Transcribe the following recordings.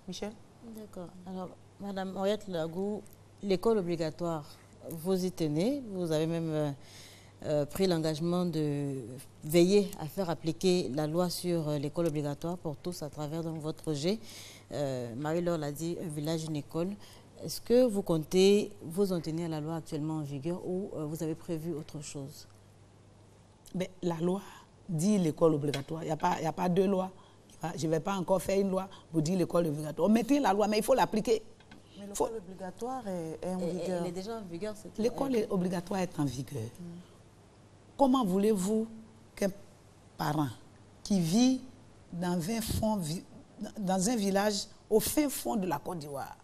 Michel? D'accord. Alors, Madame Henriette Lagou, l'école obligatoire, vous y tenez. Vous avez même pris l'engagement de veiller à faire appliquer la loi sur l'école obligatoire pour tous à travers donc, votre projet. Marie-Laure l'a dit, un village, une école. Est-ce que vous comptez vous en tenir à la loi actuellement en vigueur ou vous avez prévu autre chose? Mais la loi dit l'école obligatoire. Il n'y a pas deux lois. Je ne vais pas encore faire une loi pour dire l'école obligatoire. On maîtrise la loi, mais il faut l'appliquer. Mais l'école obligatoire est en vigueur. Elle est déjà en vigueur. L'école obligatoire est en vigueur. Comment voulez-vous qu'un parent qui vit dans un village au fin fond de la Côte d'Ivoire,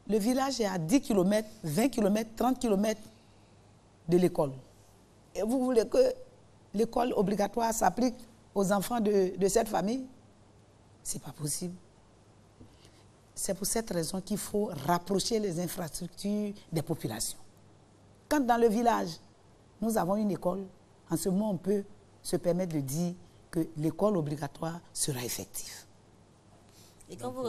le village est à 10 km, 20 km, 30 km de l'école, et vous voulez que l'école obligatoire s'applique aux enfants de cette famille? Ce n'est pas possible. C'est pour cette raison qu'il faut rapprocher les infrastructures des populations. Quand dans le village, nous avons une école, en ce moment, on peut se permettre de dire que l'école obligatoire sera effective. Et quand vous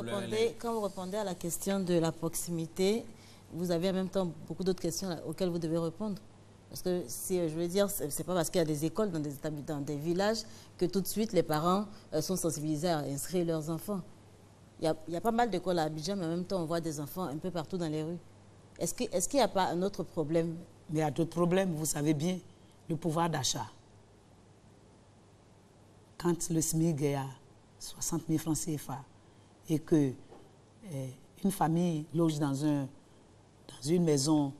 répondez à la question de la proximité, vous avez en même temps beaucoup d'autres questions auxquelles vous devez répondre. Parce que, je veux dire, c'est pas parce qu'il y a des écoles dans des villages que tout de suite les parents sont sensibilisés à inscrire leurs enfants. Il y a pas mal d'écoles à Abidjan, mais en même temps, on voit des enfants un peu partout dans les rues. Est-ce qu'il n'y a pas un autre problème? Mais il y a d'autres problèmes, vous savez bien, le pouvoir d'achat. Quand le SMIC est à 60 000 francs CFA et que une famille loge dans une maison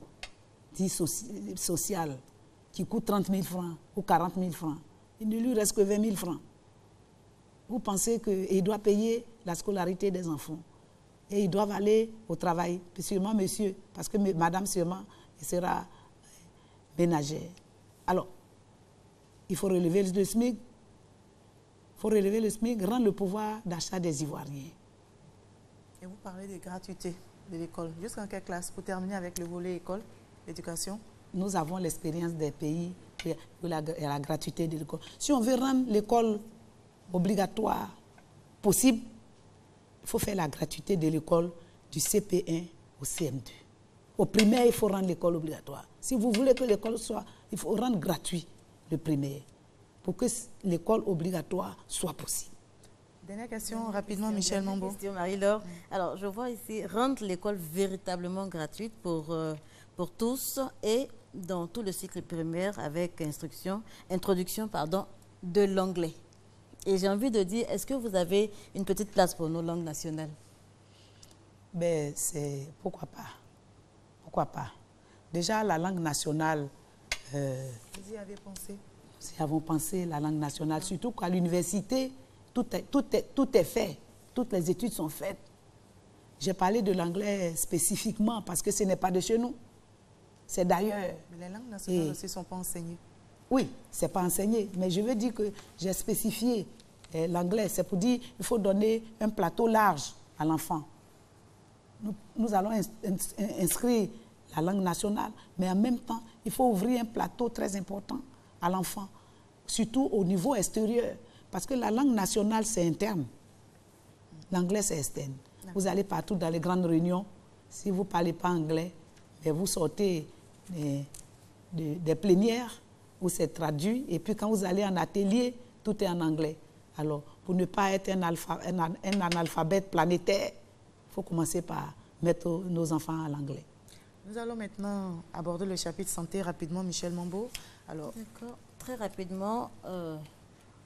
dite sociale qui coûte 30 000 francs ou 40 000 francs, il ne lui reste que 20 000 francs. Vous pensez qu'il doit payer la scolarité des enfants et ils doivent aller au travail, sûrement monsieur, parce que madame sûrement sera ménagère. Alors, il faut relever le SMIC. Il faut relever le SMIC, rendre le pouvoir d'achat des Ivoiriens. Et vous parlez de gratuité de l'école. Jusqu'en quelle classe? Pour terminer avec le volet école, éducation. Nous avons l'expérience des pays où il y a la gratuité de l'école. Si on veut rendre l'école obligatoire possible, il faut faire la gratuité de l'école du CP1 au CM2. Au primaire, il faut rendre l'école obligatoire. Si vous voulez que l'école soit, il faut rendre gratuit le primaire pour que l'école obligatoire soit possible. Dernière question, rapidement, Michel Mambo. Question, Marie-Laure. Alors, je vois ici, rendre l'école véritablement gratuite pour tous et dans tout le cycle primaire avec introduction de l'anglais. Et j'ai envie de dire, est-ce que vous avez une petite place pour nos langues nationales? Ben, pourquoi pas. Pourquoi pas. Déjà, la langue nationale... vous y avez pensé? Nous y avons pensé, la langue nationale, surtout qu'à l'université, tout est fait. Toutes les études sont faites. J'ai parlé de l'anglais spécifiquement parce que ce n'est pas de chez nous. C'est d'ailleurs. Mais les langues nationales aussi ne sont pas enseignées. Oui, ce n'est pas enseigné. Mais je veux dire que j'ai spécifié l'anglais. C'est pour dire qu'il faut donner un plateau large à l'enfant. Nous allons inscrire la langue nationale, mais en même temps, il faut ouvrir un plateau très important à l'enfant, surtout au niveau extérieur. Parce que la langue nationale, c'est interne. L'anglais, c'est externe. Vous allez partout dans les grandes réunions. Si vous ne parlez pas anglais, mais vous sortez des plénières où c'est traduit. Et puis quand vous allez en atelier, tout est en anglais. Alors, pour ne pas être un analphabète planétaire, il faut commencer par mettre nos enfants à l'anglais. Nous allons maintenant aborder le chapitre santé rapidement, Michel Mambo. Alors, très rapidement,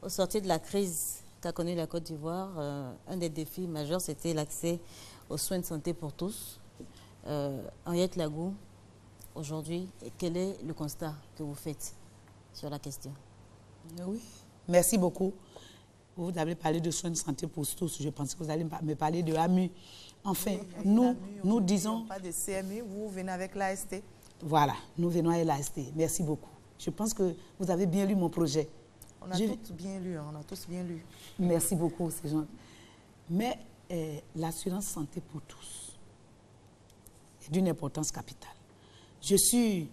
au sortir de la crise qu'a connue la Côte d'Ivoire, un des défis majeurs, c'était l'accès aux soins de santé pour tous. Henriette Lagou, aujourd'hui, quel est le constat que vous faites sur la question? Oui, merci beaucoup. Vous avez parlé de soins de santé pour tous. Je pense que vous allez me parler de AMU. Enfin, oui, nous disons... Pas de CMU, vous venez avec l'AST. Voilà, nous venons avec l'AST. Merci beaucoup. Je pense que vous avez bien lu mon projet. On a tous bien lu, on a tous bien lu. Merci beaucoup, c'est gentil. Mais l'assurance santé pour tous est d'une importance capitale. Je suis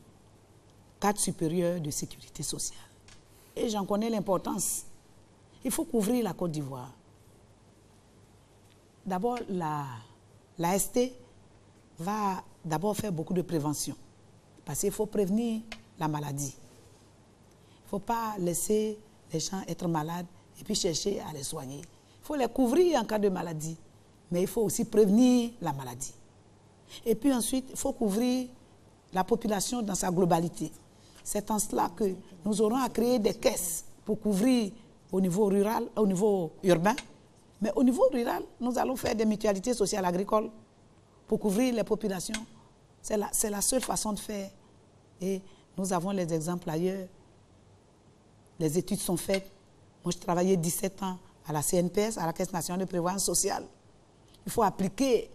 cadre supérieur de sécurité sociale et j'en connais l'importance. Il faut couvrir la Côte d'Ivoire. d'abord, l'AST va d'abord faire beaucoup de prévention. Parce qu'il faut prévenir la maladie. Il ne faut pas laisser les gens être malades et puis chercher à les soigner. Il faut les couvrir en cas de maladie, mais il faut aussi prévenir la maladie. Et puis ensuite, il faut couvrir la population dans sa globalité. C'est en cela que nous aurons à créer des caisses pour couvrir au niveau rural, au niveau urbain. Mais au niveau rural, nous allons faire des mutualités sociales agricoles pour couvrir les populations. C'est la seule façon de faire. Et nous avons les exemples ailleurs. Les études sont faites. Moi, je travaillais 17 ans à la CNPS, à la Caisse nationale de prévoyance sociale. Il faut appliquer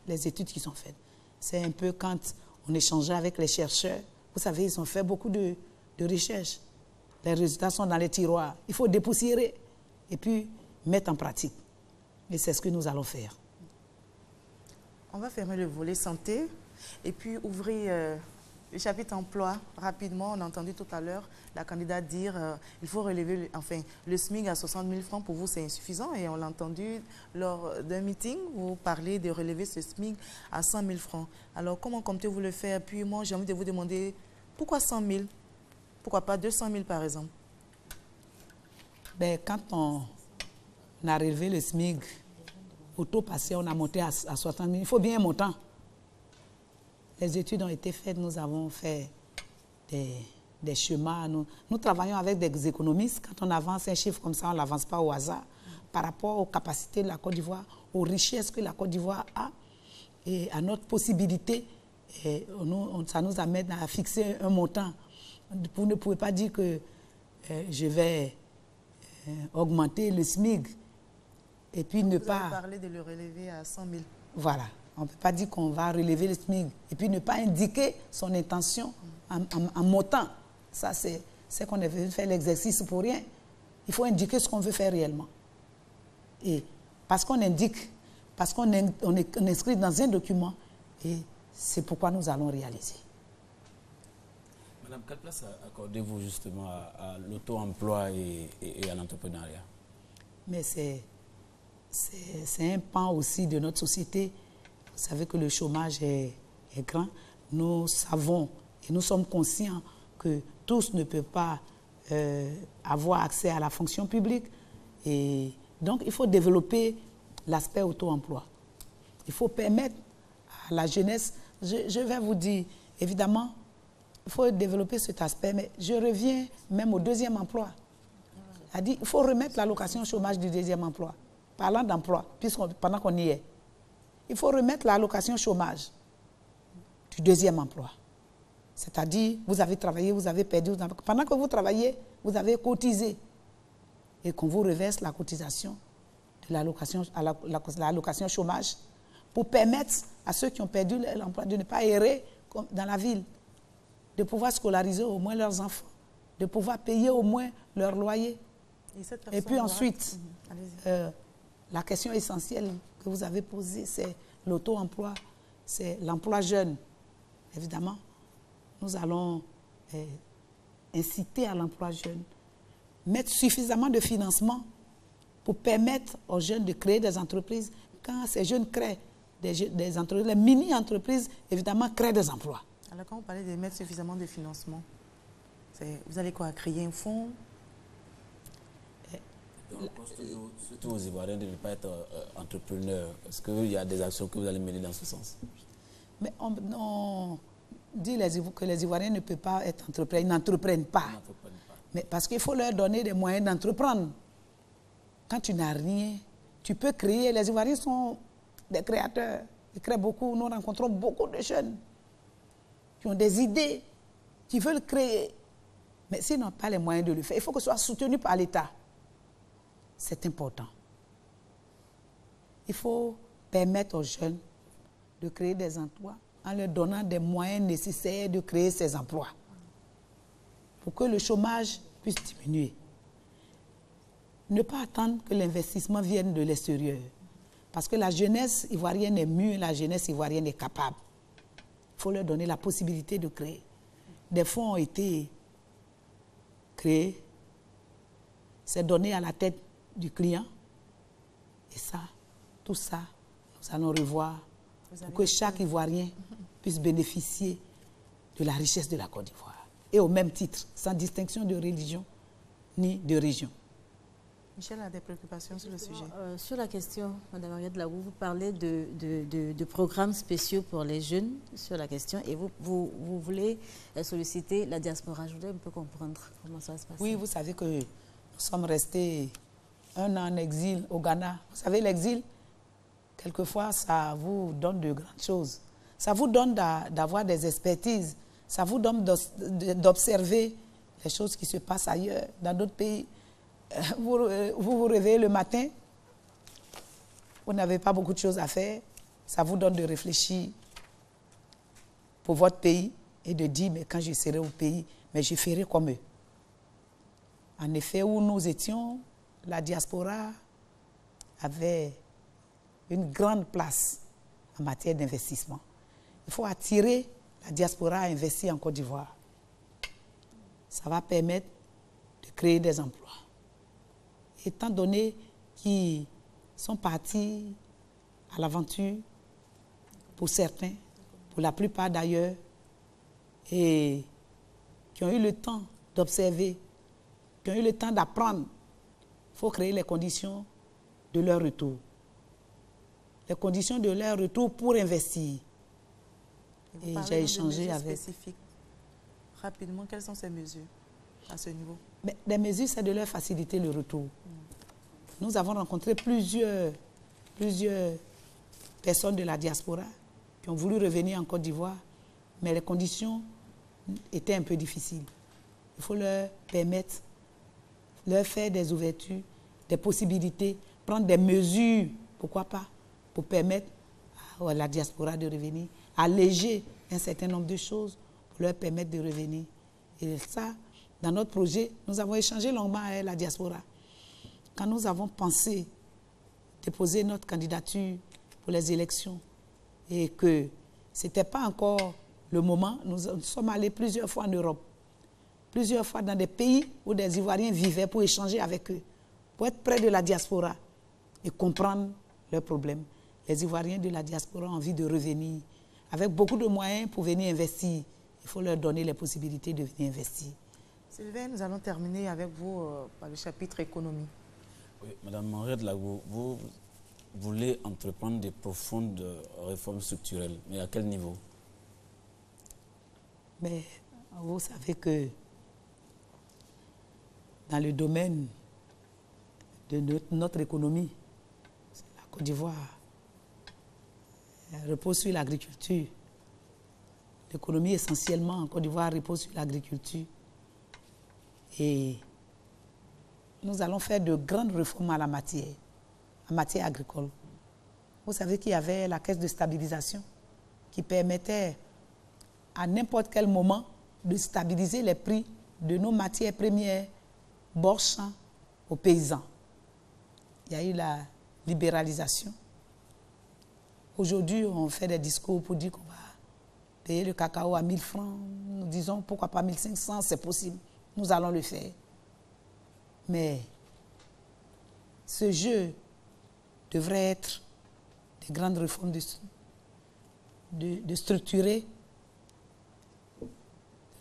les études qui sont faites. C'est un peu quand on échangeait avec les chercheurs. Vous savez, ils ont fait beaucoup de recherches. Les résultats sont dans les tiroirs. Il faut dépoussiérer et puis mettre en pratique. Et c'est ce que nous allons faire. On va fermer le volet santé et puis ouvrir le chapitre emploi rapidement. On a entendu tout à l'heure la candidate dire il faut relever le SMIC à 60 000 francs. Pour vous, c'est insuffisant. Et on l'a entendu lors d'un meeting, vous parlez de relever ce SMIC à 100 000 francs. Alors, comment comptez-vous le faire? Puis moi, j'ai envie de vous demander pourquoi 100 000? Pourquoi pas 200 000 par exemple? Ben, quand on a relevé le SMIC, au taux passé, on a monté à 60 000. Il faut bien un montant. Les études ont été faites, nous avons fait des chemins. Nous travaillons avec des économistes. Quand on avance un chiffre comme ça, on ne l'avance pas au hasard. Par rapport aux capacités de la Côte d'Ivoire, aux richesses que la Côte d'Ivoire a et à notre possibilité, ça nous amène à fixer un montant. Vous ne pouvez pas dire que je vais augmenter le SMIC et puis ne pas... Vous avez parlé de le relever à 100 000. Voilà. On ne peut pas dire qu'on va relever le SMIC et puis ne pas indiquer son intention en montant. Ça, c'est qu'on est venu faire l'exercice pour rien. Il faut indiquer ce qu'on veut faire réellement. Et parce qu'on indique, parce qu'on inscrit dans un document, et c'est pourquoi nous allons réaliser. Madame, quelle place accordez-vous justement à l'auto-emploi et à l'entrepreneuriat? Mais c'est un pan aussi de notre société. Vous savez que le chômage est grand. Nous savons et nous sommes conscients que tous ne peuvent pas avoir accès à la fonction publique. Et donc, il faut développer l'aspect auto-emploi. Il faut permettre à la jeunesse, je vais vous dire, évidemment, il faut développer cet aspect, mais je reviens même au deuxième emploi. C'est-à-dire, il faut remettre l'allocation chômage du deuxième emploi. Parlant d'emploi, pendant qu'on y est. Il faut remettre l'allocation chômage du deuxième emploi. C'est-à-dire, vous avez travaillé, vous avez perdu. Pendant que vous travaillez, vous avez cotisé. Et qu'on vous reverse la cotisation de l'allocation chômage pour permettre à ceux qui ont perdu l'emploi de ne pas errer dans la ville, de pouvoir scolariser au moins leurs enfants, de pouvoir payer au moins leur loyer. Et puis ensuite, la question essentielle que vous avez posée, c'est l'auto-emploi, c'est l'emploi jeune. Évidemment, nous allons inciter à l'emploi jeune, mettre suffisamment de financement pour permettre aux jeunes de créer des entreprises. Quand ces jeunes créent des entreprises, les mini-entreprises, évidemment, créent des emplois. Alors, quand vous parlez de mettre suffisamment de financement, vous allez quoi, créer un fonds? Surtout aux Ivoiriens de ne pas être entrepreneurs. Est-ce qu'il y a des actions que vous allez mener dans ce sens? Mais on dit que les Ivoiriens ne peuvent pas être entrepreneurs, ils n'entreprennent pas. Mais parce qu'il faut leur donner des moyens d'entreprendre. Quand tu n'as rien, tu peux créer. Les Ivoiriens sont des créateurs. Ils créent beaucoup. Nous rencontrons beaucoup de jeunes qui ont des idées, qui veulent créer. Mais s'ils n'ont pas les moyens de le faire, il faut que ce soit soutenu par l'État. C'est important. Il faut permettre aux jeunes de créer des emplois en leur donnant des moyens nécessaires de créer ces emplois pour que le chômage puisse diminuer. Ne pas attendre que l'investissement vienne de l'extérieur. Parce que la jeunesse ivoirienne est mûre, la jeunesse ivoirienne est capable. Il faut leur donner la possibilité de créer. Des fonds ont été créés. C'est donné à la tête du client. Et ça, Tout ça, nous allons revoir pour que chaque Ivoirien puisse bénéficier de la richesse de la Côte d'Ivoire. Et au même titre, sans distinction de religion ni de région. Michel a des préoccupations sur le sujet. Sur la question, Mme Henriette Lagou, vous parlez de programmes spéciaux pour les jeunes sur la question et vous voulez solliciter la diaspora. Je voudrais un peu comprendre comment ça va se passer. Oui, vous savez que nous sommes restés 1 an en exil au Ghana. Vous savez, l'exil, quelquefois, ça vous donne de grandes choses. Ça vous donne d'avoir des expertises. Ça vous donne d'observer les choses qui se passent ailleurs, dans d'autres pays. Vous réveillez le matin, vous n'avez pas beaucoup de choses à faire, ça vous donne de réfléchir pour votre pays et de dire, mais quand je serai au pays, mais je ferai comme eux. En effet, où nous étions, la diaspora avait une grande place en matière d'investissement. Il faut attirer la diaspora à investir en Côte d'Ivoire. Ça va permettre de créer des emplois. Étant donné qu'ils sont partis à l'aventure, pour certains, pour la plupart d'ailleurs, et qui ont eu le temps d'observer, qui ont eu le temps d'apprendre, il faut créer les conditions de leur retour. Les conditions de leur retour pour investir. Et j'ai échangé avec... Spécifiques. Rapidement, quelles sont ces mesures à ce niveau? Mais les mesures, c'est de leur faciliter le retour. Nous avons rencontré plusieurs personnes de la diaspora qui ont voulu revenir en Côte d'Ivoire, mais les conditions étaient un peu difficiles. Il faut leur permettre, leur faire des ouvertures, des possibilités, prendre des mesures, pourquoi pas, pour permettre à la diaspora de revenir, alléger un certain nombre de choses pour leur permettre de revenir. Et ça, dans notre projet, nous avons échangé longuement avec la diaspora. Quand nous avons pensé déposer notre candidature pour les élections et que ce n'était pas encore le moment, nous sommes allés plusieurs fois en Europe, plusieurs fois dans des pays où des Ivoiriens vivaient pour échanger avec eux, pour être près de la diaspora et comprendre leurs problèmes. Les Ivoiriens de la diaspora ont envie de revenir avec beaucoup de moyens pour venir investir. Il faut leur donner les possibilités de venir investir. Sylvain, nous allons terminer avec vous par le chapitre économie. Oui, Madame Henriette Lagou, vous voulez entreprendre des profondes réformes structurelles, mais à quel niveau? Mais vous savez que dans le domaine de notre économie, la Côte d'Ivoire repose sur l'agriculture. L'économie essentiellement en Côte d'Ivoire repose sur l'agriculture. Et nous allons faire de grandes réformes en matière agricole. Vous savez qu'il y avait la caisse de stabilisation qui permettait à n'importe quel moment de stabiliser les prix de nos matières premières, borchant aux paysans. Il y a eu la libéralisation. Aujourd'hui, on fait des discours pour dire qu'on va payer le cacao à 1000 francs. Nous disons, pourquoi pas 1500, c'est possible. Nous allons le faire. Mais ce jeu devrait être des grandes réformes de structurer le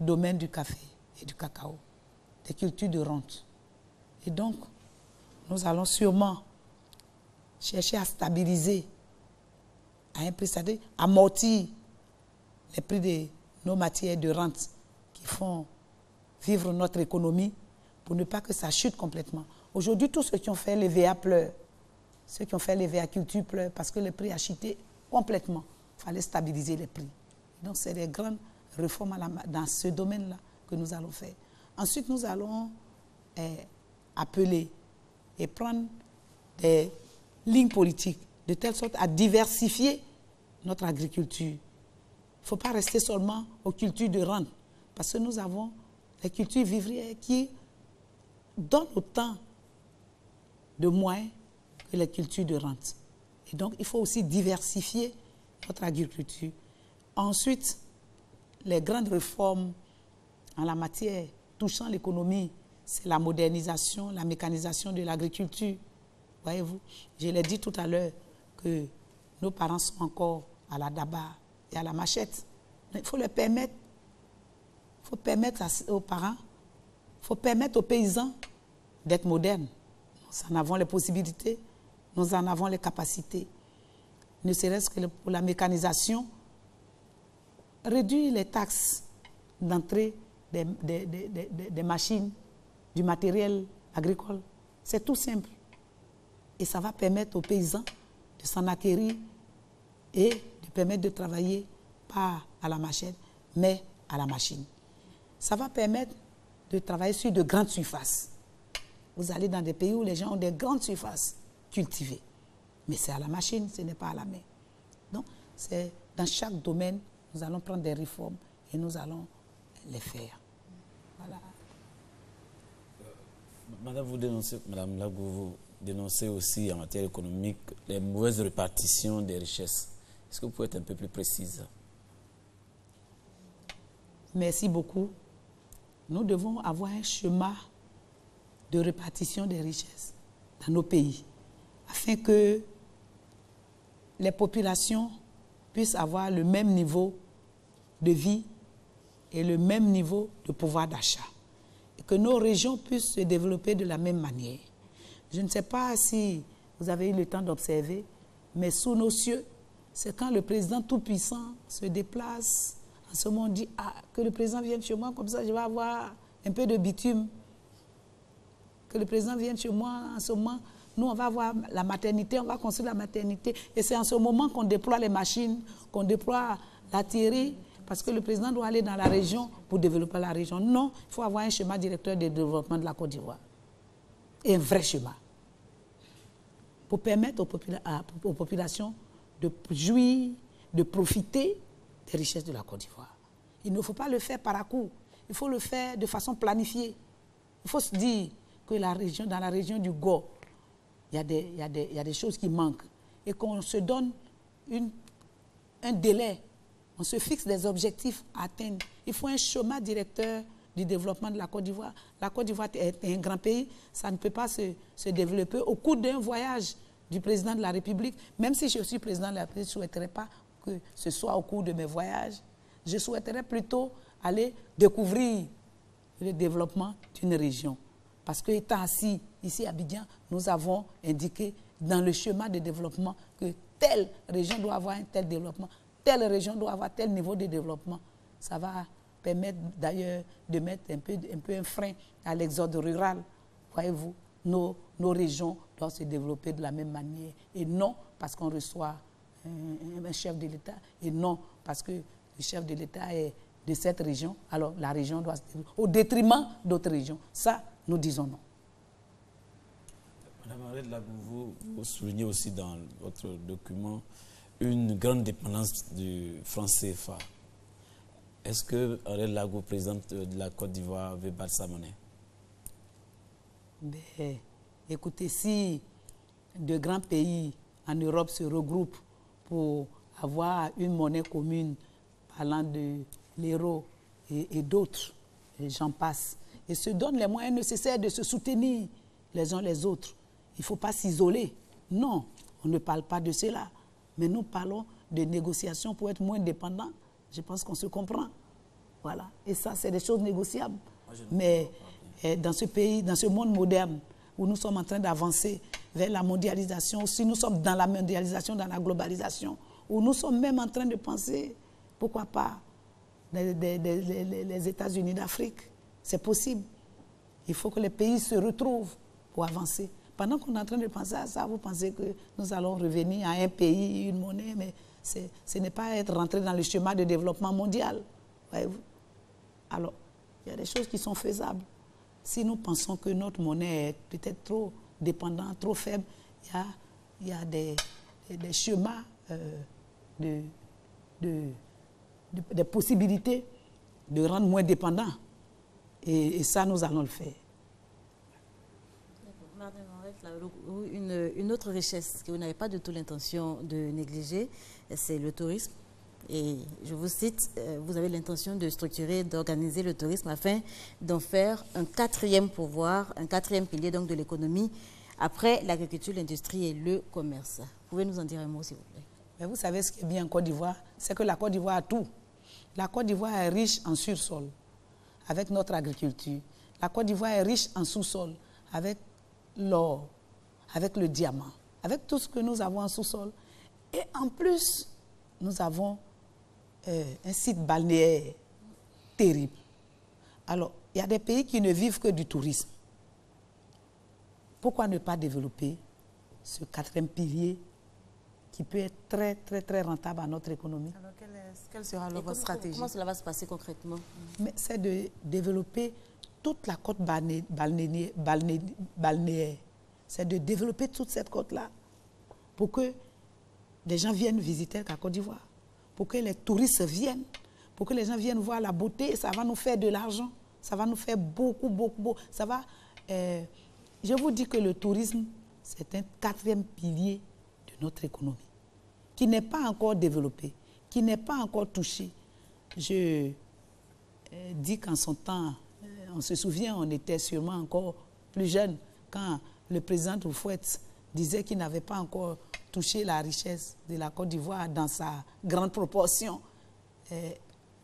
domaine du café et du cacao, des cultures de rente. Et donc, nous allons sûrement chercher à stabiliser à un prix, c'est-à-dire amortir les prix de nos matières de rente qui font vivre notre économie pour ne pas que ça chute complètement. Aujourd'hui, tous ceux qui ont fait les VA pleurent. Ceux qui ont fait les VA culture pleurent parce que le prix a chuté complètement. Il fallait stabiliser les prix. Donc, c'est des grandes réformes dans ce domaine-là que nous allons faire. Ensuite, nous allons appeler et prendre des lignes politiques de telle sorte à diversifier notre agriculture. Il ne faut pas rester seulement aux cultures de rente parce que nous avons les cultures vivrières qui donnent autant de moyens que les cultures de rente. Et donc, il faut aussi diversifier notre agriculture. Ensuite, les grandes réformes en la matière touchant l'économie, c'est la modernisation, la mécanisation de l'agriculture. Voyez-vous, je l'ai dit tout à l'heure, que nos parents sont encore à la daba et à la machette. Il faut leur permettre, il faut permettre aux parents, il faut permettre aux paysans d'être modernes. Nous en avons les possibilités, nous en avons les capacités. Ne serait-ce que pour la mécanisation, réduire les taxes d'entrée des machines, du matériel agricole. C'est tout simple. Et ça va permettre aux paysans de s'en acquérir et de permettre de travailler pas à la machette, mais à la machine. Ça va permettre de travailler sur de grandes surfaces. Vous allez dans des pays où les gens ont des grandes surfaces cultivées. Mais c'est à la machine, ce n'est pas à la main. Donc, c'est dans chaque domaine, nous allons prendre des réformes et nous allons les faire. Voilà. Madame Lagou, vous dénoncez aussi en matière économique les mauvaises répartitions des richesses. Est-ce que vous pouvez être un peu plus précise? Merci beaucoup. Nous devons avoir un schéma de répartition des richesses dans nos pays, afin que les populations puissent avoir le même niveau de vie et le même niveau de pouvoir d'achat. Et que nos régions puissent se développer de la même manière. Je ne sais pas si vous avez eu le temps d'observer, mais sous nos cieux, c'est quand le président tout-puissant se déplace, en ce moment on dit, ah, que le président vienne chez moi, comme ça je vais avoir un peu de bitume. Que le président vienne chez moi, en ce moment, nous on va avoir la maternité, on va construire la maternité. Et c'est en ce moment qu'on déploie les machines, qu'on déploie la thierry, parce que le président doit aller dans la région pour développer la région. Non, il faut avoir un schéma directeur de développement de la Côte d'Ivoire. Et un vrai schéma. Pour permettre aux populations de jouir, de profiter des richesses de la Côte d'Ivoire. Il ne faut pas le faire par à coup. Il faut le faire de façon planifiée. Il faut se dire que dans la région du Go, il y a des choses qui manquent. Et qu'on se donne un délai. On se fixe des objectifs à atteindre. Il faut un schéma directeur du développement de la Côte d'Ivoire. La Côte d'Ivoire est un grand pays. Ça ne peut pas se développer au cours d'un voyage du président de la République. Même si je suis président de la République, je ne souhaiterais pas que ce soit au cours de mes voyages. Je souhaiterais plutôt aller découvrir le développement d'une région. Parce que étant assis ici à Abidjan, nous avons indiqué dans le schéma de développement que telle région doit avoir un tel développement, telle région doit avoir tel niveau de développement. Ça va permettre d'ailleurs de mettre un peu un frein à l'exode rural. Voyez-vous, nos régions doivent se développer de la même manière. Et non parce qu'on reçoit un chef de l'État, et non parce que le chef de l'État est de cette région, alors la région doit se développer au détriment d'autres régions. Ça, nous disons non. Madame Henriette Lagou, vous soulignez aussi dans votre document une grande dépendance du franc CFA. Est-ce que Henriette Lagou, présidente de la Côte d'Ivoire, veut battre sa monnaie? Ben, écoutez, si de grands pays en Europe se regroupent pour avoir une monnaie commune parlant de l'euro et d'autres, j'en passe, et se donnent les moyens nécessaires de se soutenir les uns les autres. Il ne faut pas s'isoler. Non, on ne parle pas de cela. Mais nous parlons de négociations pour être moins dépendants. Je pense qu'on se comprend. Voilà. Et ça, c'est des choses négociables. Mais dans ce pays, dans ce monde moderne, où nous sommes en train d'avancer vers la mondialisation, si nous sommes dans la mondialisation, dans la globalisation, où nous sommes même en train de penser, pourquoi pas, les États-Unis d'Afrique. C'est possible. Il faut que les pays se retrouvent pour avancer. Pendant qu'on est en train de penser à ça, vous pensez que nous allons revenir à un pays, une monnaie, mais ce n'est pas être rentré dans le schéma de développement mondial. Voyez-vous? Alors, il y a des choses qui sont faisables. Si nous pensons que notre monnaie est peut-être trop dépendante, trop faible, il y a des schémas, des possibilités de rendre moins dépendants. Et ça, nous allons le faire. Une autre richesse que vous n'avez pas du tout l'intention de négliger, c'est le tourisme. Et je vous cite, vous avez l'intention de structurer, d'organiser le tourisme afin d'en faire un quatrième pouvoir, un quatrième pilier donc de l'économie, après l'agriculture, l'industrie et le commerce. pouvez nous en dire un mot, s'il vous plaît? Mais vous savez ce qui est bien en Côte d'Ivoire, c'est que la Côte d'Ivoire a tout. La Côte d'Ivoire est riche en sur-sol, avec notre agriculture. La Côte d'Ivoire est riche en sous-sol, avec l'or, avec le diamant, avec tout ce que nous avons en sous-sol. Et en plus, nous avons un site balnéaire terrible. Alors, il y a des pays qui ne vivent que du tourisme. Pourquoi ne pas développer ce quatrième pilier qui peut être très, très, très rentable à notre économie? Alors, quelle sera votre stratégie? Comment cela va se passer concrètement? C'est de développer toute la côte balnéaire. C'est de développer toute cette côte-là pour que des gens viennent visiter la Côte d'Ivoire, pour que les touristes viennent, pour que les gens viennent voir la beauté. Ça va nous faire de l'argent, ça va nous faire beaucoup, beaucoup, beaucoup. Ça va, je vous dis que le tourisme, c'est un quatrième pilier de notre économie, qui n'est pas encore développé, qui n'est pas encore touché. Je dis qu'en son temps, on se souvient, on était sûrement encore plus jeunes quand le président Houphouët disait qu'il n'avait pas encore touché la richesse de la Côte d'Ivoire dans sa grande proportion.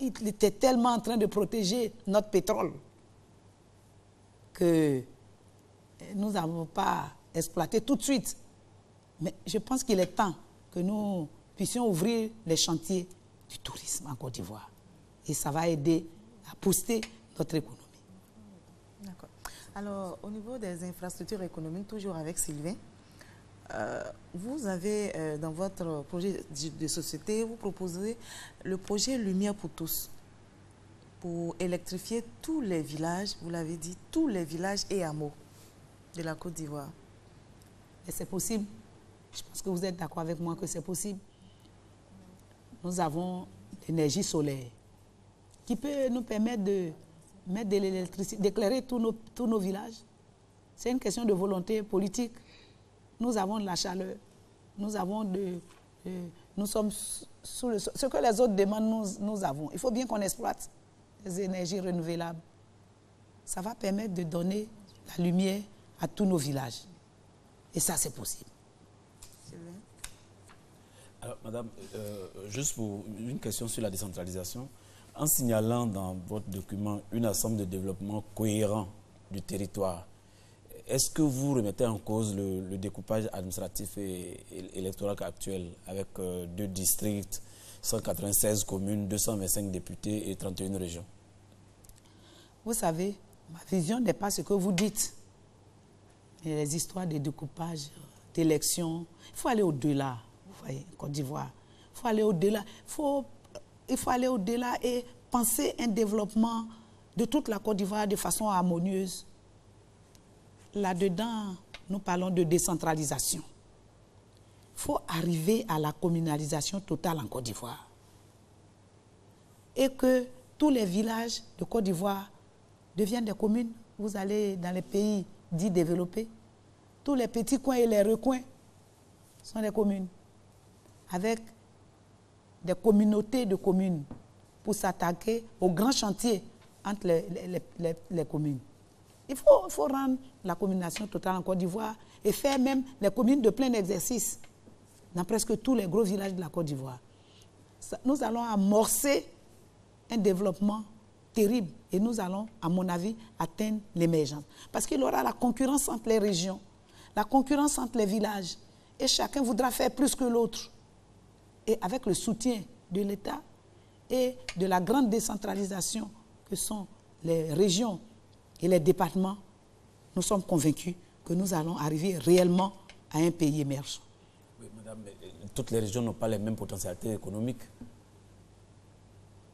Il était tellement en train de protéger notre pétrole que nous n'avons pas exploité tout de suite. Mais je pense qu'il est temps que nous puissions ouvrir les chantiers du tourisme en Côte d'Ivoire. Et ça va aider à booster notre économie. D'accord. Alors, au niveau des infrastructures économiques, toujours avec Sylvain, vous avez dans votre projet de société, vous proposez le projet Lumière pour tous, pour électrifier tous les villages, vous l'avez dit, tous les villages et hameaux de la Côte d'Ivoire. Et c'est possible. Je pense que vous êtes d'accord avec moi que c'est possible. Nous avons l'énergie solaire qui peut nous permettre de mettre de l'électricité, d'éclairer tous nos villages. C'est une question de volonté politique. Nous avons de la chaleur. Nous avons nous sommes sous le sol. Ce que les autres demandent, nous avons. Il faut bien qu'on exploite les énergies renouvelables. Ça va permettre de donner la lumière à tous nos villages. Et ça, c'est possible. Alors, madame, juste pour une question sur la décentralisation. En signalant dans votre document une assemblée de développement cohérent du territoire, est-ce que vous remettez en cause le découpage administratif et électoral actuel avec 2 districts, 196 communes, 225 députés et 31 régions? Vous savez, ma vision n'est pas ce que vous dites. Il y a les histoires de découpage, d'élections. Il faut aller au-delà, vous voyez, Côte d'Ivoire. Il faut aller au-delà. Il faut aller au-delà et penser un développement de toute la Côte d'Ivoire de façon harmonieuse. Là-dedans, nous parlons de décentralisation. Il faut arriver à la communalisation totale en Côte d'Ivoire. Et que tous les villages de Côte d'Ivoire deviennent des communes. Vous allez dans les pays dits développés, tous les petits coins et les recoins sont des communes, avec des communautés de communes pour s'attaquer aux grands chantiers entre les communes. Il faut rendre la communation totale en Côte d'Ivoire et faire même les communes de plein exercice dans presque tous les gros villages de la Côte d'Ivoire. Nous allons amorcer un développement terrible et nous allons, à mon avis, atteindre l'émergence. Parce qu'il y aura la concurrence entre les régions, la concurrence entre les villages et chacun voudra faire plus que l'autre. Et avec le soutien de l'État et de la grande décentralisation que sont les régions et les départements, nous sommes convaincus que nous allons arriver réellement à un pays émergent. Oui, madame, mais toutes les régions n'ont pas les mêmes potentialités économiques.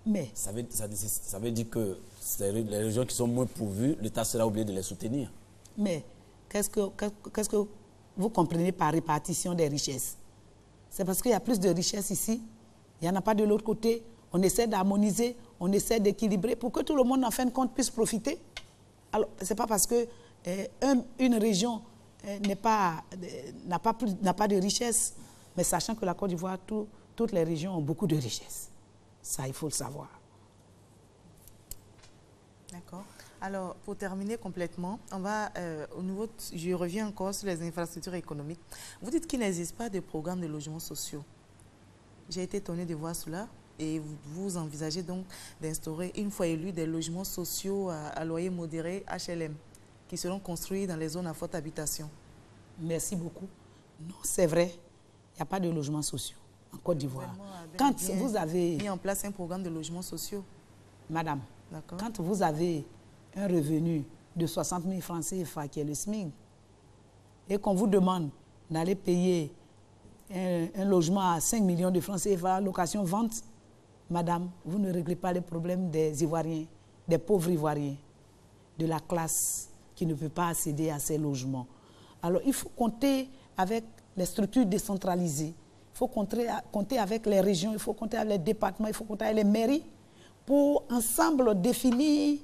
Mais ça veut dire que les régions qui sont moins pourvues, l'État sera obligé de les soutenir. Mais qu'est-ce que vous comprenez par répartition des richesses? C'est parce qu'il y a plus de richesses ici, il n'y en a pas de l'autre côté. On essaie d'harmoniser, on essaie d'équilibrer pour que tout le monde, en fin de compte, puisse profiter. Alors, ce n'est pas parce que une région n'a pas de richesse, mais sachant que la Côte d'Ivoire, toutes les régions ont beaucoup de richesses. Ça, il faut le savoir. D'accord. Alors, pour terminer complètement, on va au niveau, je reviens encore sur les infrastructures économiques. Vous dites qu'il n'existe pas de programme de logements sociaux. J'ai été étonnée de voir cela. Et vous envisagez donc d'instaurer, une fois élu, des logements sociaux à loyer modéré HLM qui seront construits dans les zones à forte habitation. Merci beaucoup. Non, c'est vrai, il n'y a pas de logements sociaux en Côte d'Ivoire. Quand vous avez mis en place un programme de logements sociaux, madame, quand vous avez un revenu de 60 000 francs CFA qui est le SMIC et qu'on vous demande d'aller payer un logement à 5 millions de francs CFA, location-vente, madame, vous ne réglez pas les problèmes des Ivoiriens, des pauvres Ivoiriens, de la classe qui ne peut pas accéder à ces logements. Alors, il faut compter avec les structures décentralisées, il faut compter avec les régions, il faut compter avec les départements, il faut compter avec les mairies pour ensemble définir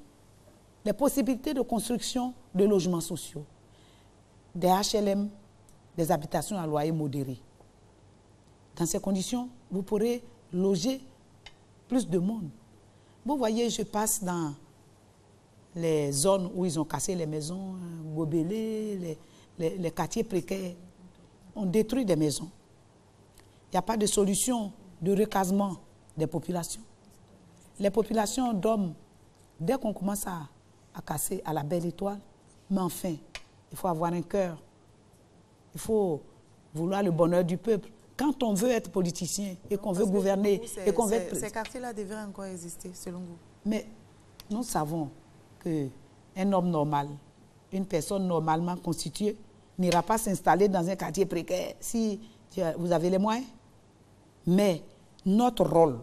les possibilités de construction de logements sociaux, des HLM, des habitations à loyer modéré. Dans ces conditions, vous pourrez loger plus de monde. Vous voyez, je passe dans les zones où ils ont cassé les maisons, Gobelé, les quartiers précaires. On détruit des maisons. Il n'y a pas de solution de recasement des populations. Les populations dorment dès qu'on commence à casser à la belle étoile. Mais enfin, il faut avoir un cœur. Il faut vouloir le bonheur du peuple. Quand on veut être politicien et qu'on veut gouverner et qu'on veut être... Ces quartiers-là devraient encore exister, selon vous? Mais nous savons qu'un homme normal, une personne normalement constituée, n'ira pas s'installer dans un quartier précaire si vous avez les moyens. Mais notre rôle,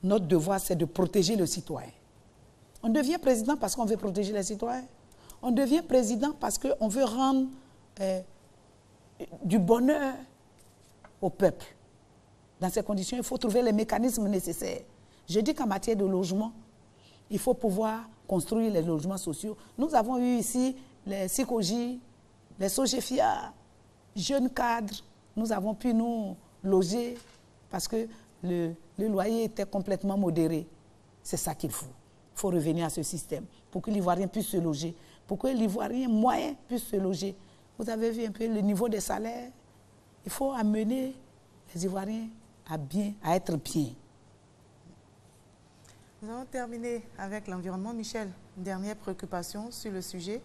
notre devoir, c'est de protéger le citoyen. On devient président parce qu'on veut protéger les citoyens. On devient président parce qu'on veut rendre du bonheur au peuple. Dans ces conditions, il faut trouver les mécanismes nécessaires. Je dis qu'en matière de logement, il faut pouvoir construire les logements sociaux. Nous avons eu ici les SICOJ, les SOGEFIA, jeunes cadres. Nous avons pu nous loger parce que le loyer était complètement modéré. C'est ça qu'il faut. Il faut revenir à ce système pour que l'Ivoirien puisse se loger, pour que l'Ivoirien moyen puisse se loger. Vous avez vu un peu le niveau des salaires. Il faut amener les Ivoiriens à être bien. Nous allons terminer avec l'environnement. Michel, une dernière préoccupation sur le sujet?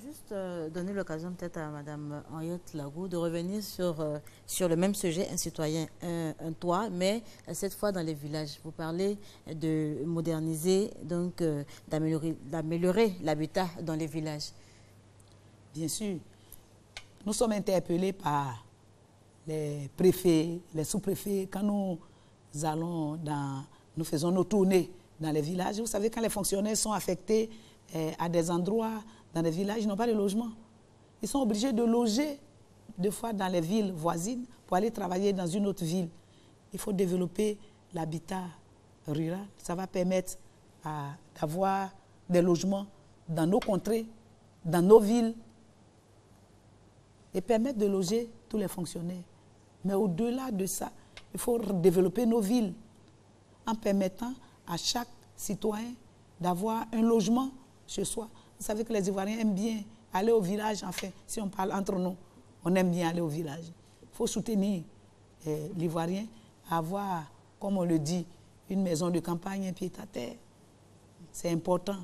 Juste donner l'occasion peut-être à Mme Henriette Lagou de revenir sur le même sujet, un citoyen, un toit, mais cette fois dans les villages. Vous parlez de moderniser, donc d'améliorer l'habitat dans les villages. Bien sûr. Nous sommes interpellés par les préfets, les sous-préfets, quand nous faisons nos tournées dans les villages. Vous savez, quand les fonctionnaires sont affectés à des endroits, dans les villages, ils n'ont pas de logement. Ils sont obligés de loger, des fois, dans les villes voisines pour aller travailler dans une autre ville. Il faut développer l'habitat rural. Ça va permettre d'avoir des logements dans nos contrées, dans nos villes, et permettre de loger tous les fonctionnaires. Mais au-delà de ça, il faut développer nos villes en permettant à chaque citoyen d'avoir un logement chez soi. Vous savez que les Ivoiriens aiment bien aller au village, enfin, si on parle entre nous, on aime bien aller au village. Il faut soutenir l'Ivoirien à avoir, comme on le dit, une maison de campagne, un pied-à-terre. C'est important.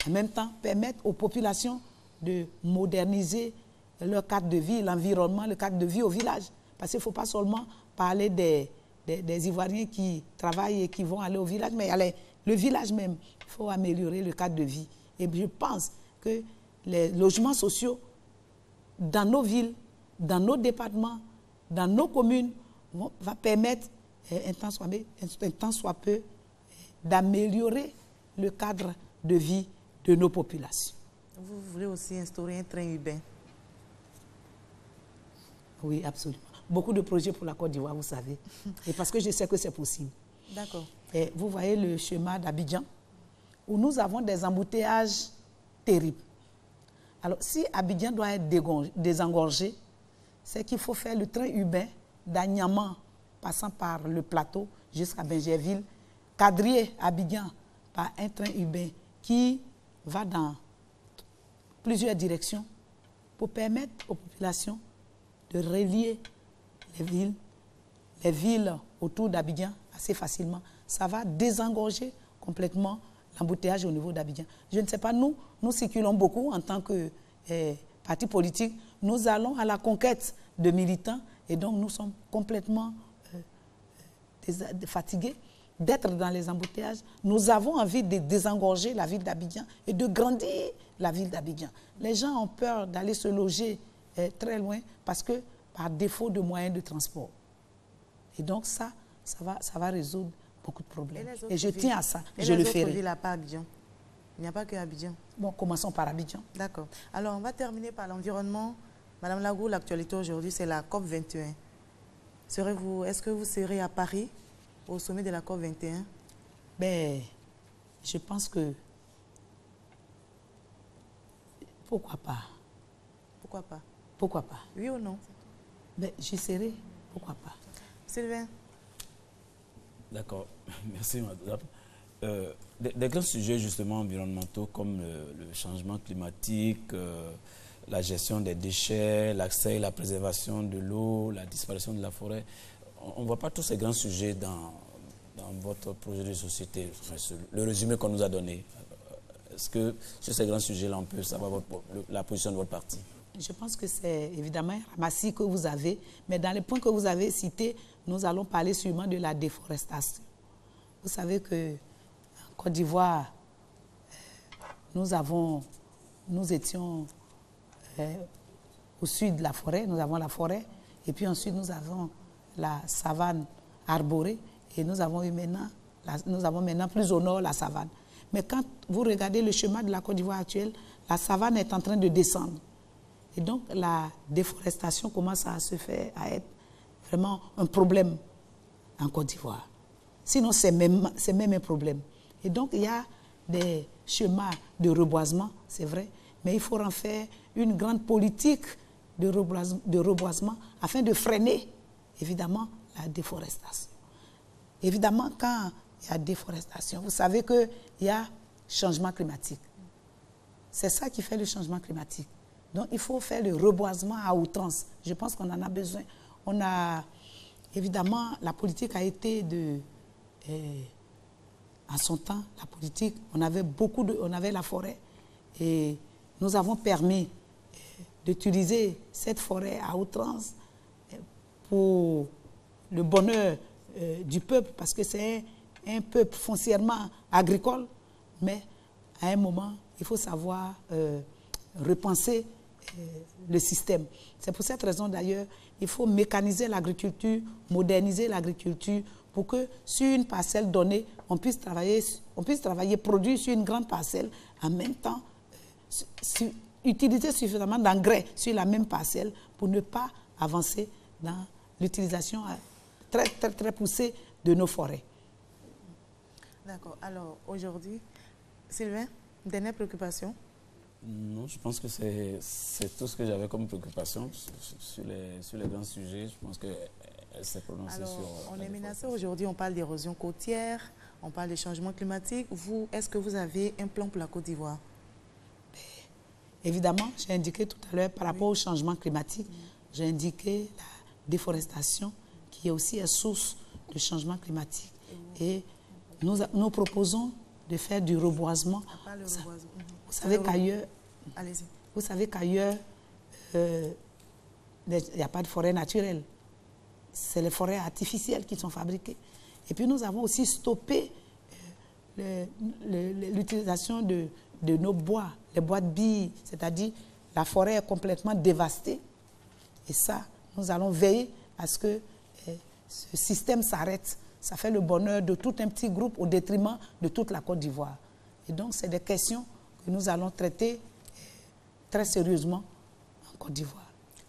En même temps, permettre aux populations de moderniser leur cadre de vie, l'environnement, le cadre de vie au village. Parce qu'il ne faut pas seulement parler des Ivoiriens qui travaillent et qui vont aller au village, mais le village même, il faut améliorer le cadre de vie. Et je pense que les logements sociaux dans nos villes, dans nos départements, dans nos communes, vont permettre un tant soit peu d'améliorer le cadre de vie de nos populations. Vous voulez aussi instaurer un train urbain? Oui, absolument. Beaucoup de projets pour la Côte d'Ivoire, vous savez. Et parce que je sais que c'est possible. D'accord. Et vous voyez le chemin d'Abidjan, où nous avons des embouteillages terribles. Alors, si Abidjan doit être désengorgé, c'est qu'il faut faire le train urbain d'Agnaman, passant par le plateau jusqu'à Benjerville, quadriller Abidjan par un train urbain qui va dans plusieurs directions pour permettre aux populations de relier les villes autour d'Abidjan assez facilement. Ça va désengorger complètement l'embouteillage au niveau d'Abidjan. Je ne sais pas, nous circulons beaucoup en tant que parti politique. Nous allons à la conquête de militants et donc nous sommes complètement fatigués d'être dans les embouteillages. Nous avons envie de désengorger la ville d'Abidjan et de grandir la ville d'Abidjan. Les gens ont peur d'aller se loger très loin parce que par défaut de moyens de transport. Et donc ça va résoudre beaucoup de problèmes. Et je tiens à ça. Je le ferai. Et les autres villes à part Abidjan? Il n'y a pas que Abidjan. Bon, commençons par Abidjan. D'accord. Alors, on va terminer par l'environnement. Madame Lagou, l'actualité aujourd'hui, c'est la COP 21. Est-ce que vous serez à Paris, au sommet de la COP 21? Ben, je pense que... Pourquoi pas? Pourquoi pas? Pourquoi pas? Oui ou non? Ben, j'y serai. Pourquoi pas? Sylvain? D'accord. Merci, madame. Des grands sujets justement environnementaux comme le changement climatique, la gestion des déchets, l'accès et la préservation de l'eau, la disparition de la forêt. On ne voit pas tous ces grands sujets dans votre projet de société, le résumé qu'on nous a donné. Est-ce que sur ces grands sujets-là, on peut savoir la position de votre parti? Je pense que c'est évidemment un ramassis que vous avez, mais dans les points que vous avez cités, nous allons parler sûrement de la déforestation. Vous savez que en Côte d'Ivoire, nous étions au sud de la forêt, nous avons la forêt, et puis ensuite nous avons la savane arborée, et nous avons maintenant plus au nord la savane. Mais quand vous regardez le chemin de la Côte d'Ivoire actuelle, la savane est en train de descendre. Et donc la déforestation commence à se faire, à être vraiment un problème en Côte d'Ivoire. Sinon, c'est même un problème. Et donc, il y a des chemins de reboisement, c'est vrai, mais il faut en faire une grande politique de reboisement afin de freiner, évidemment, la déforestation. Évidemment, quand il y a déforestation, vous savez qu'il y a changement climatique. C'est ça qui fait le changement climatique. Donc, il faut faire le reboisement à outrance. Je pense qu'on en a besoin. Évidemment, la politique a été en son temps, la politique, on avait la forêt et nous avons permis d'utiliser cette forêt à outrance pour le bonheur du peuple, parce que c'est un peuple foncièrement agricole, mais à un moment, il faut savoir repenser le système. C'est pour cette raison d'ailleurs, il faut mécaniser l'agriculture, moderniser l'agriculture pour que sur une parcelle donnée, on puisse travailler, produire sur une grande parcelle, en même temps utiliser suffisamment d'engrais sur la même parcelle pour ne pas avancer dans l'utilisation très, très, très poussée de nos forêts. D'accord. Alors aujourd'hui, Sylvain, dernière préoccupation? Non, je pense que c'est tout ce que j'avais comme préoccupation sur les grands sujets. Je pense qu'elle s'est prononcée sur... On est menacé aujourd'hui, on parle d'érosion côtière, on parle de changement climatique. Vous, est-ce que vous avez un plan pour la Côte d'Ivoire? Évidemment, j'ai indiqué tout à l'heure par rapport au changement climatique, j'ai indiqué la déforestation qui est aussi une source de changement climatique. Et nous proposons de faire du reboisement. Vous savez qu'ailleurs, il n'y a pas de forêt naturelle. C'est les forêts artificielles qui sont fabriquées. Et puis nous avons aussi stoppé l'utilisation de nos bois, les bois de billes, c'est-à-dire la forêt est complètement dévastée. Et ça, nous allons veiller à ce que ce système s'arrête. Ça fait le bonheur de tout un petit groupe au détriment de toute la Côte d'Ivoire. Et donc, c'est des questions que nous allons traiter très sérieusement en Côte d'Ivoire.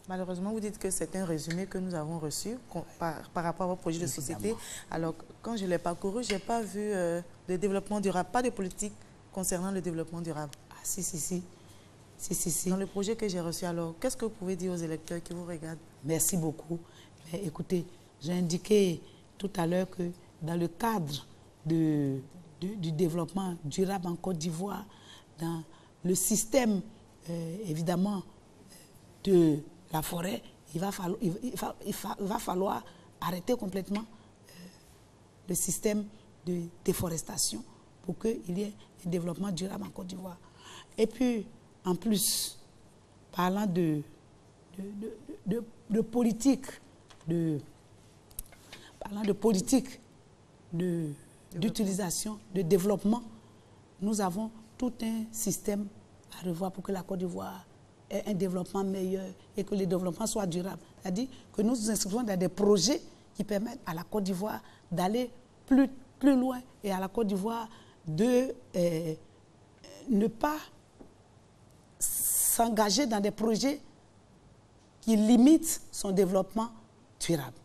Malheureusement, vous dites que c'est un résumé que nous avons reçu par rapport à votre projet de société. Alors, quand je l'ai parcouru, je n'ai pas vu de développement durable, pas de politique concernant le développement durable. Ah, si. Dans le projet que j'ai reçu, alors, qu'est-ce que vous pouvez dire aux électeurs qui vous regardent? Merci beaucoup. Mais écoutez, j'ai indiqué tout à l'heure que dans le cadre du développement durable en Côte d'Ivoire, dans le système, évidemment, de la forêt, il va falloir arrêter complètement le système de déforestation pour qu'il y ait un développement durable en Côte d'Ivoire. Et puis, en plus, parlant de politique, d'utilisation, de développement, nous avons tout un système à revoir pour que la Côte d'Ivoire ait un développement meilleur et que le développement soit durable. C'est-à-dire que nous nous inscrivons dans des projets qui permettent à la Côte d'Ivoire d'aller plus loin et à la Côte d'Ivoire de ne pas s'engager dans des projets qui limitent son développement durable.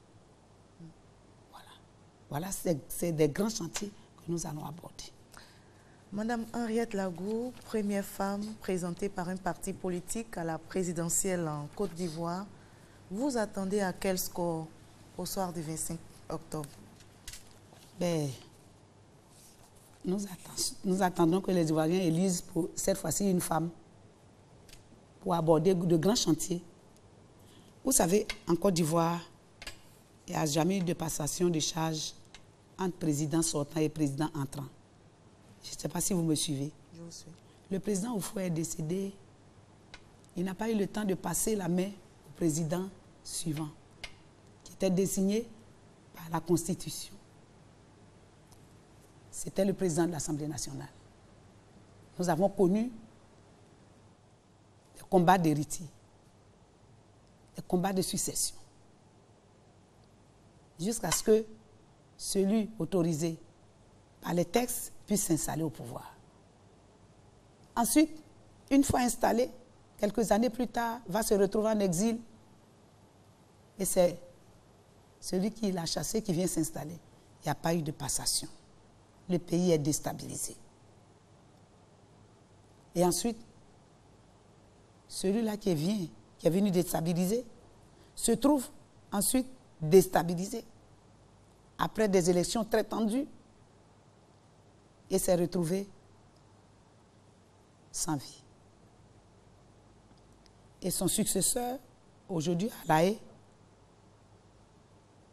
Voilà, c'est des grands chantiers que nous allons aborder. Madame Henriette Lagou, première femme présentée par un parti politique à la présidentielle en Côte d'Ivoire, vous attendez à quel score au soir du 25 octobre? Ben, nous attendons que les Ivoiriens élisent pour cette fois-ci une femme pour aborder de grands chantiers. Vous savez, en Côte d'Ivoire, il n'y a jamais eu de passation de charge entre président sortant et président entrant. Je ne sais pas si vous me suivez. Je vous suis. Le président Oufoué est décédé. Il n'a pas eu le temps de passer la main au président suivant, qui était désigné par la Constitution. C'était le président de l'Assemblée nationale. Nous avons connu des combats d'héritiers, des combats de succession, jusqu'à ce que celui autorisé par les textes puisse s'installer au pouvoir. Ensuite, une fois installé, quelques années plus tard, va se retrouver en exil et c'est celui qui l'a chassé qui vient s'installer. Il n'y a pas eu de passation. Le pays est déstabilisé. Et ensuite, celui-là qui est venu déstabiliser, se trouve ensuite déstabilisé après des élections très tendues et s'est retrouvé sans vie. Et son successeur, aujourd'hui à La Haye,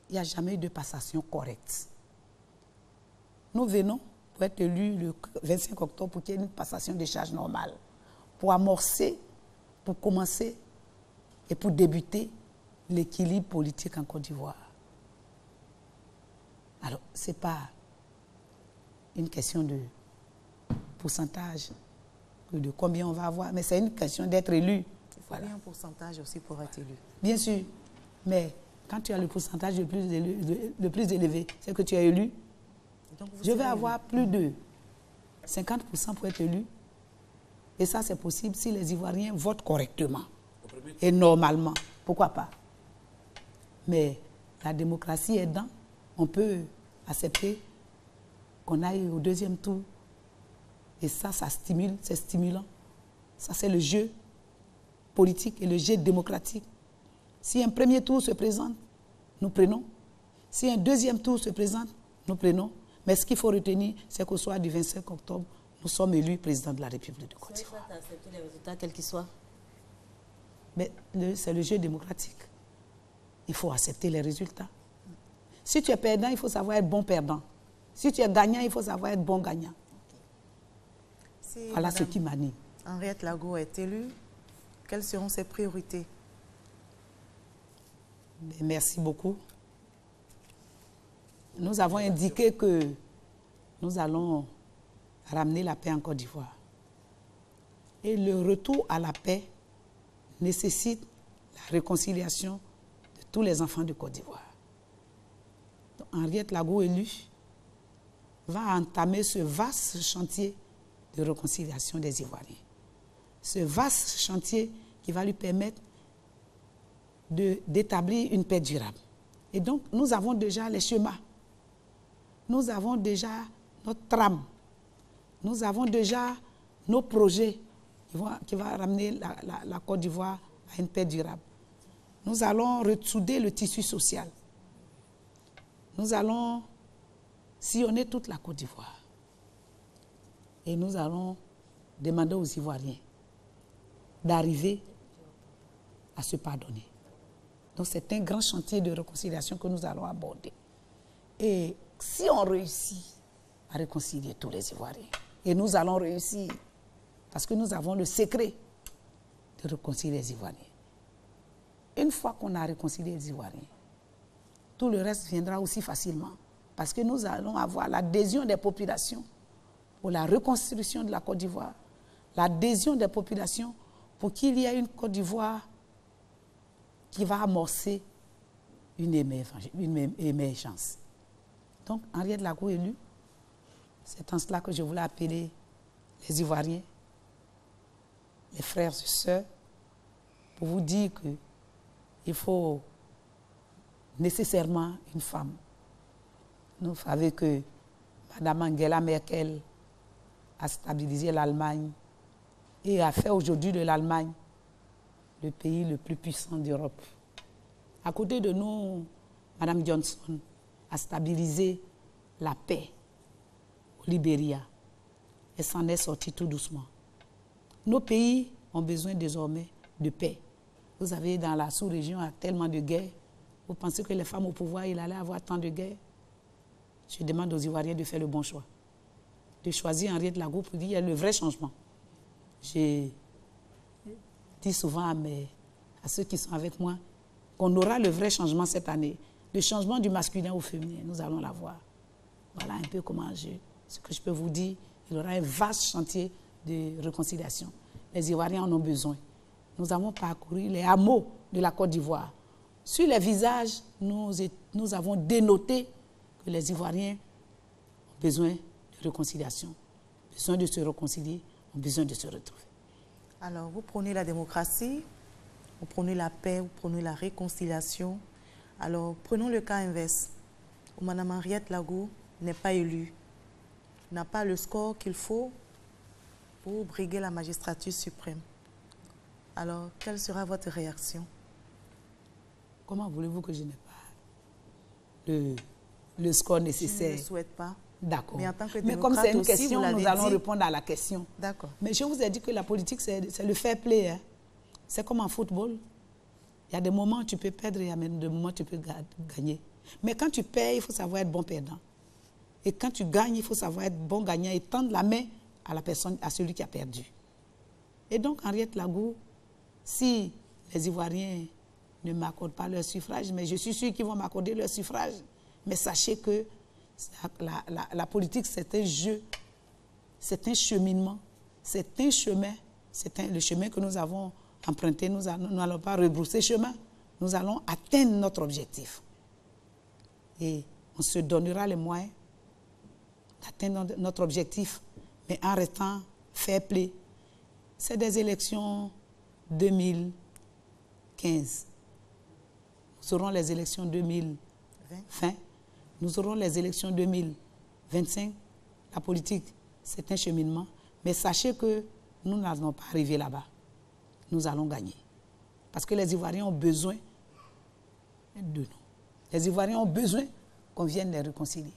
il n'y a jamais eu de passation correcte. Nous venons pour être élus le 25 octobre pour qu'il y ait une passation de charges normale, pour amorcer, pour commencer et pour débuter l'équilibre politique en Côte d'Ivoire. Alors, ce n'est pas une question de pourcentage, de combien on va avoir, mais c'est une question d'être élu. Il faut un pourcentage aussi pour être élu. Bien sûr, mais quand tu as le pourcentage le plus élevé, c'est que tu es élu. Donc je vais avoir plus de 50% pour être élu. Et ça, c'est possible si les Ivoiriens votent correctement et normalement. Pourquoi pas? Mais la démocratie aidant, on peut accepter qu'on aille au deuxième tour. Et ça, ça stimule, c'est stimulant. Ça, c'est le jeu politique et le jeu démocratique. Si un premier tour se présente, nous prenons. Si un deuxième tour se présente, nous prenons. Mais ce qu'il faut retenir, c'est qu'au soir du 25 octobre, nous sommes élus président de la République de Côte d'Ivoire. Vous êtes prêt à accepter les résultats, quels qu'ils soient? Mais c'est le jeu démocratique. Il faut accepter les résultats. Si tu es perdant, il faut savoir être bon perdant. Si tu es gagnant, il faut savoir être bon gagnant. Si voilà ce qui m'anime. Henriette Lagou est élue, quelles seront ses priorités? Merci beaucoup. Nous avons indiqué que nous allons ramener la paix en Côte d'Ivoire. Et le retour à la paix nécessite la réconciliation de tous les enfants de Côte d'Ivoire. Henriette Lagou, élue, va entamer ce vaste chantier de réconciliation des Ivoiriens. Ce vaste chantier qui va lui permettre d'établir une paix durable. Et donc, nous avons déjà les chemins. Nous avons déjà notre trame. Nous avons déjà nos projets qui vont ramener la Côte d'Ivoire à une paix durable. Nous allons ressouder le tissu social. Nous allons sillonner toute la Côte d'Ivoire. Et nous allons demander aux Ivoiriens d'arriver à se pardonner. Donc c'est un grand chantier de réconciliation que nous allons aborder. Et si on réussit à réconcilier tous les Ivoiriens, et nous allons réussir, parce que nous avons le secret de réconcilier les Ivoiriens. Une fois qu'on a réconcilié les Ivoiriens, tout le reste viendra aussi facilement, parce que nous allons avoir l'adhésion des populations pour la reconstruction de la Côte d'Ivoire, l'adhésion des populations pour qu'il y ait une Côte d'Ivoire qui va amorcer une émergence. Donc, Henriette Lagaud élu, c'est en cela que je voulais appeler les Ivoiriens, les frères et sœurs, pour vous dire qu'il faut nécessairement une femme. Vous savez que Mme Angela Merkel a stabilisé l'Allemagne et a fait aujourd'hui de l'Allemagne le pays le plus puissant d'Europe. À côté de nous, Mme Johnson a stabilisé la paix au Libéria et s'en est sortie tout doucement. Nos pays ont besoin désormais de paix. Vous savez, dans la sous-région, il y a tellement de guerres. Vous pensez que les femmes au pouvoir, il allait avoir tant de guerres? Je demande aux Ivoiriens de faire le bon choix. De choisir Henriette Lagaud pour dire qu'il y a le vrai changement. Je dis souvent à ceux qui sont avec moi qu'on aura le vrai changement cette année. Le changement du masculin au féminin, nous allons l'avoir. Voilà un peu ce que je peux vous dire. Il y aura un vaste chantier de réconciliation. Les Ivoiriens en ont besoin. Nous avons parcouru les hameaux de la Côte d'Ivoire. Sur les visages, nous avons dénoté que les Ivoiriens ont besoin de réconciliation, besoin de se réconcilier, ont besoin de se retrouver. Alors, vous prenez la démocratie, vous prenez la paix, vous prenez la réconciliation. Alors, prenons le cas inverse, où Mme Henriette Lagaud n'est pas élue, n'a pas le score qu'il faut pour briguer la magistrature suprême. Alors, quelle sera votre réaction? Comment voulez-vous que je n'ai pas le score nécessaire? Je ne le souhaite pas. D'accord. Mais comme c'est une question, nous allons répondre à la question. D'accord. Mais je vous ai dit que la politique, c'est le fair play. Hein. C'est comme en football. Il y a des moments où tu peux perdre, il y a des moments où tu peux gagner. Mais quand tu perds, il faut savoir être bon perdant. Et quand tu gagnes, il faut savoir être bon gagnant et tendre la main à la personne, à celui qui a perdu. Et donc, Henriette Lagaud, si les Ivoiriens ne m'accordent pas leur suffrage, mais je suis sûr qu'ils vont m'accorder leur suffrage. Mais sachez que la politique, c'est un jeu, c'est un cheminement, c'est un chemin, le chemin que nous avons emprunté. Nous n'allons pas rebrousser chemin, nous allons atteindre notre objectif. Et on se donnera les moyens d'atteindre notre objectif, mais en restant fair play. C'est des élections 2015. Nous aurons les élections 2020. Nous aurons les élections 2025. La politique, c'est un cheminement. Mais sachez que nous n'allons pas arriver là-bas. Nous allons gagner. Parce que les Ivoiriens ont besoin de nous. Les Ivoiriens ont besoin qu'on vienne les réconcilier.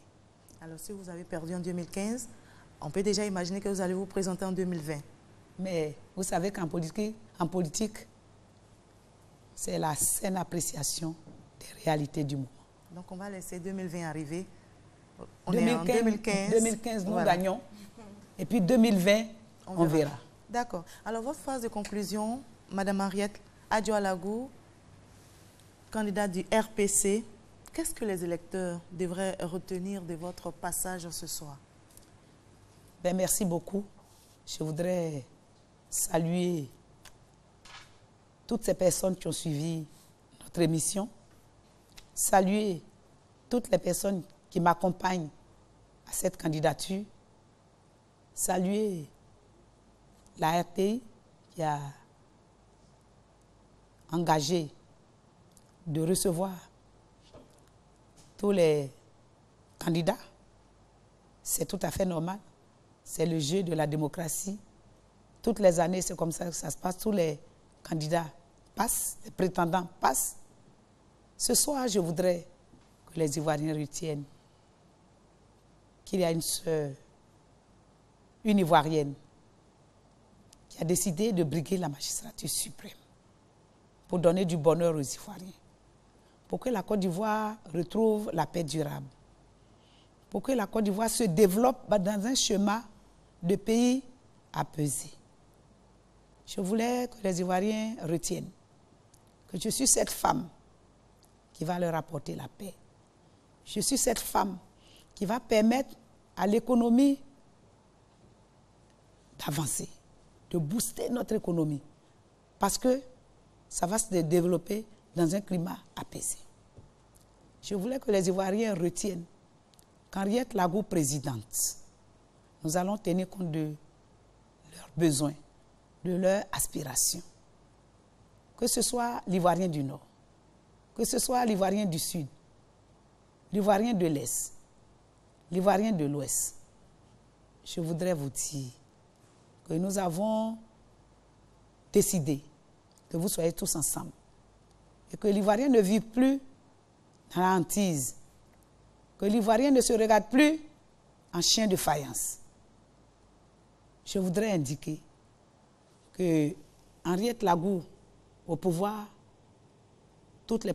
Alors, si vous avez perdu en 2015, on peut déjà imaginer que vous allez vous présenter en 2020. Mais vous savez qu'en politique, c'est la saine appréciation des réalités du moment. Donc, on va laisser 2020 arriver. On 2015, est en 2015. 2015, nous voilà. gagnons. Et puis 2020, on verra. D'accord. Alors, votre phrase de conclusion, Mme Henriette Lagaud, candidate du RPC, qu'est-ce que les électeurs devraient retenir de votre passage ce soir? Ben, merci beaucoup. Je voudrais saluer toutes ces personnes qui ont suivi notre émission, saluer toutes les personnes qui m'accompagnent à cette candidature, saluer la RTI qui a engagé de recevoir tous les candidats. C'est tout à fait normal. C'est le jeu de la démocratie. Toutes les années, c'est comme ça que ça se passe. Tous les candidats passent, les prétendants passent. Ce soir, je voudrais que les Ivoiriens retiennent qu'il y a une sœur, une Ivoirienne, qui a décidé de briguer la magistrature suprême pour donner du bonheur aux Ivoiriens, pour que la Côte d'Ivoire retrouve la paix durable, pour que la Côte d'Ivoire se développe dans un chemin de pays apaisé. Je voulais que les Ivoiriens retiennent que je suis cette femme qui va leur apporter la paix. Je suis cette femme qui va permettre à l'économie d'avancer, de booster notre économie, parce que ça va se développer dans un climat apaisé. Je voulais que les Ivoiriens retiennent qu'Henriette Lagou présidente, nous allons tenir compte de leurs besoins, de leurs aspirations. Que ce soit l'Ivoirien du Nord, que ce soit l'Ivoirien du Sud, l'Ivoirien de l'Est, l'Ivoirien de l'Ouest, je voudrais vous dire que nous avons décidé que vous soyez tous ensemble et que l'Ivoirien ne vive plus dans la hantise, que l'Ivoirien ne se regarde plus en chien de faïence. Je voudrais indiquer que Henriette Lagou au pouvoir, toutes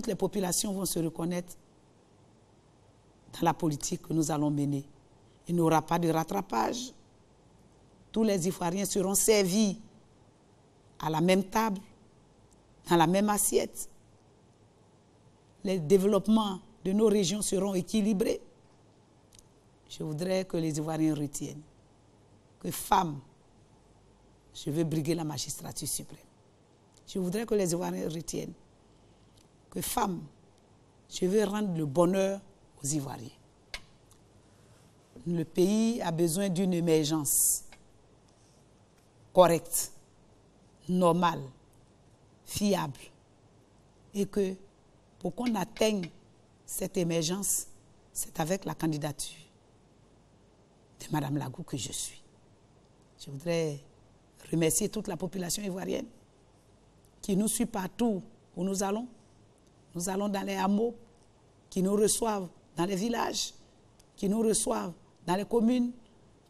les populations vont se reconnaître dans la politique que nous allons mener. Il n'y aura pas de rattrapage. Tous les Ivoiriens seront servis à la même table, dans la même assiette. Les développements de nos régions seront équilibrés. Je voudrais que les Ivoiriens retiennent que femme, je veux briguer la magistrature suprême. Je voudrais que les Ivoiriens retiennent que femme, je veux rendre le bonheur aux Ivoiriens. Le pays a besoin d'une émergence correcte, normale, fiable. Et que pour qu'on atteigne cette émergence, c'est avec la candidature de Mme Lagou que je suis. Je voudrais remercier toute la population ivoirienne qui nous suit partout où nous allons. Nous allons dans les hameaux, qui nous reçoivent dans les villages, qui nous reçoivent dans les communes,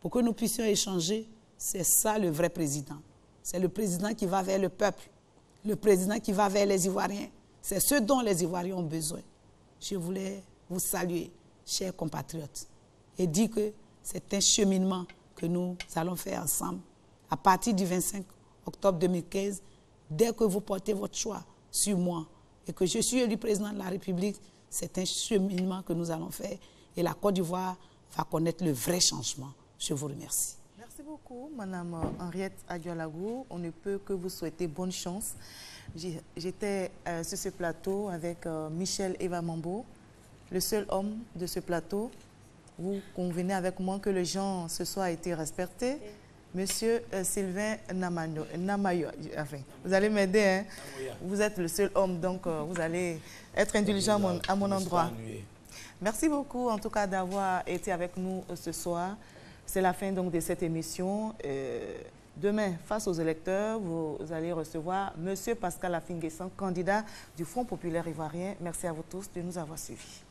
pour que nous puissions échanger. C'est ça le vrai président. C'est le président qui va vers le peuple, le président qui va vers les Ivoiriens. C'est ce dont les Ivoiriens ont besoin. Je voulais vous saluer, chers compatriotes, et dire que c'est un cheminement que nous allons faire ensemble. À partir du 25 octobre 2015, dès que vous portez votre choix sur moi et que je suis élu président de la République, c'est un cheminement que nous allons faire et la Côte d'Ivoire va connaître le vrai changement. Je vous remercie. Merci beaucoup, Mme Henriette Lagou. On ne peut que vous souhaiter bonne chance. J'étais sur ce plateau avec Michel Eva Mambo, le seul homme de ce plateau. Vous convenez avec moi que le genre ce soir a été respecté. Monsieur Sylvain Namayo, enfin, vous allez m'aider, hein? Vous êtes le seul homme, donc vous allez être indulgent à mon endroit. Merci beaucoup, en tout cas, d'avoir été avec nous ce soir. C'est la fin donc de cette émission. Demain, face aux électeurs, vous allez recevoir Monsieur Pascal Afinguessan, candidat du Front populaire ivoirien. Merci à vous tous de nous avoir suivis.